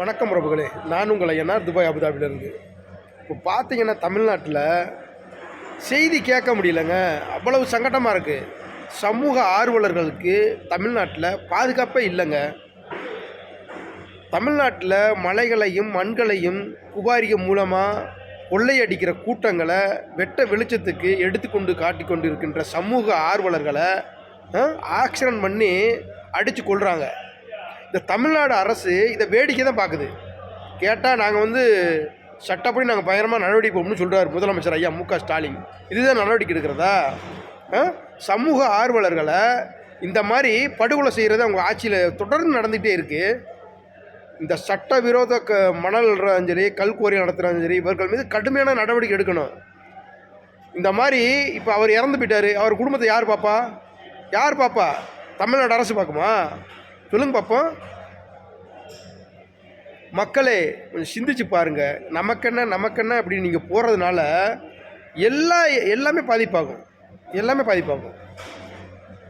வணக்கம் பிரபுகளே, நான் உங்கள் ஐயனார் துபாய் அபுதாபிலேருந்து. இப்போ பார்த்தீங்கன்னா தமிழ்நாட்டில் செய்தி கேட்க முடியலங்க, அவ்வளவு சங்கடமாக இருக்குது. சமூக ஆர்வலர்களுக்கு தமிழ்நாட்டில் பாதுகாப்பே இல்லைங்க. தமிழ்நாட்டில் மலைகளையும் மண்களையும் குபாரிகள் மூலமாக கொள்ளையடிக்கிற கூட்டங்களை வெட்ட வெளிச்சத்துக்கு எடுத்துக்கொண்டு காட்டி கொண்டு இருக்கின்ற சமூக ஆர்வலர்களை ஆக்சிடென்ட் பண்ணி அடித்து கொள்கிறாங்க. இந்த தமிழ்நாடு அரசு இதை வேடிக்கை தான் பார்க்குது. கேட்டால் நாங்கள் சட்டப்படி நாங்கள் பயங்கரமாக நடவடிக்கை போகணும்னு சொல்கிறார் முதலமைச்சர் ஐயா மு க ஸ்டாலின். இதுதான் நடவடிக்கை எடுக்கிறதா? சமூக ஆர்வலர்களை இந்த மாதிரி படுகொலை செய்கிறது அவங்க ஆட்சியில் தொடர்ந்து நடந்துகிட்டே இருக்குது. இந்த சட்டவிரோத மணல் சரி, கல்குவாரி நடத்துகிறாலும் சரி, இவர்கள் மீது கடுமையான நடவடிக்கை எடுக்கணும். இந்த மாதிரி இப்போ அவர் இறந்து போயிட்டார், அவர் குடும்பத்தை யார் பாப்பா? தமிழ்நாடு அரசு பார்க்குமா? சொல்லுங்க பார்ப்போம். மக்களே கொஞ்சம் சிந்திச்சு பாருங்கள். நமக்கென்ன அப்படின்னு நீங்கள் போகிறதுனால எல்லாமே பாதிப்பாகும்.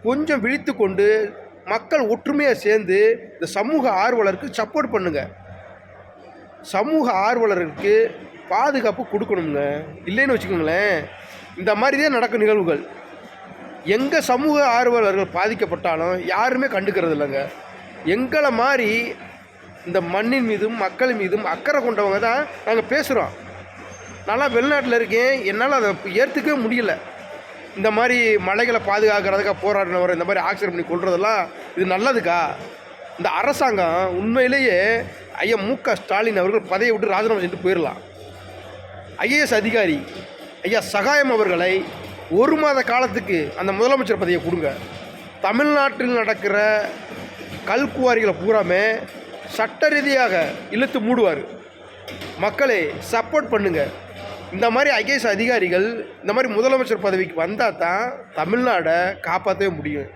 கொஞ்சம் விழித்து கொண்டு மக்கள் ஒற்றுமையாக சேர்ந்து இந்த சமூக ஆர்வலருக்கு சப்போர்ட் பண்ணுங்கள். சமூக ஆர்வலருக்கு பாதுகாப்பு கொடுக்கணுங்க. இல்லைன்னு வச்சுக்கோங்களேன், இந்த மாதிரி தான் நடக்கும் நிகழ்வுகள். எங்கள் சமூக ஆர்வலர்கள் பாதிக்கப்பட்டாலும் யாருமே கண்டுக்கிறது இல்லைங்க. எங்களை மாதிரி இந்த மண்ணின் மீதும் மக்கள் மீதும் அக்கறை கொண்டவங்க தான் நாங்கள் பேசுகிறோம். நான்லாம் வெளிநாட்டில் இருக்கேன், என்னால் அதை ஏற்றுக்கவே முடியல. இந்த மாதிரி மலைகளை பாதுகாக்கிறதுக்காக போராடினவர் இந்த மாதிரி ஆக்சிடென்ட் பண்ணி கொள்றதெல்லாம் இது நல்லதுக்கா? இந்த அரசாங்கம் உண்மையிலேயே ஐயா மு க ஸ்டாலின் அவர்கள் பதவியை விட்டு ராஜினாமா செஞ்சுட்டு போயிடலாம். ஐஏஎஸ் அதிகாரி ஐயா சகாயம் அவர்களை 1 மாத காலத்துக்கு அந்த முதலமைச்சர் பதவியை கொடுங்க. தமிழ்நாட்டில் நடக்கிற கல்குவாரிகளை பூராமே சட்ட ரீதியாக இழுத்து மூடுவார். மக்களே சப்போர்ட் பண்ணுங்கள். இந்த மாதிரி ஐஏஎஸ் அதிகாரிகள் இந்த மாதிரி முதலமைச்சர் பதவிக்கு வந்தால் தான் தமிழ்நாடை காப்பாற்றவே முடியும்.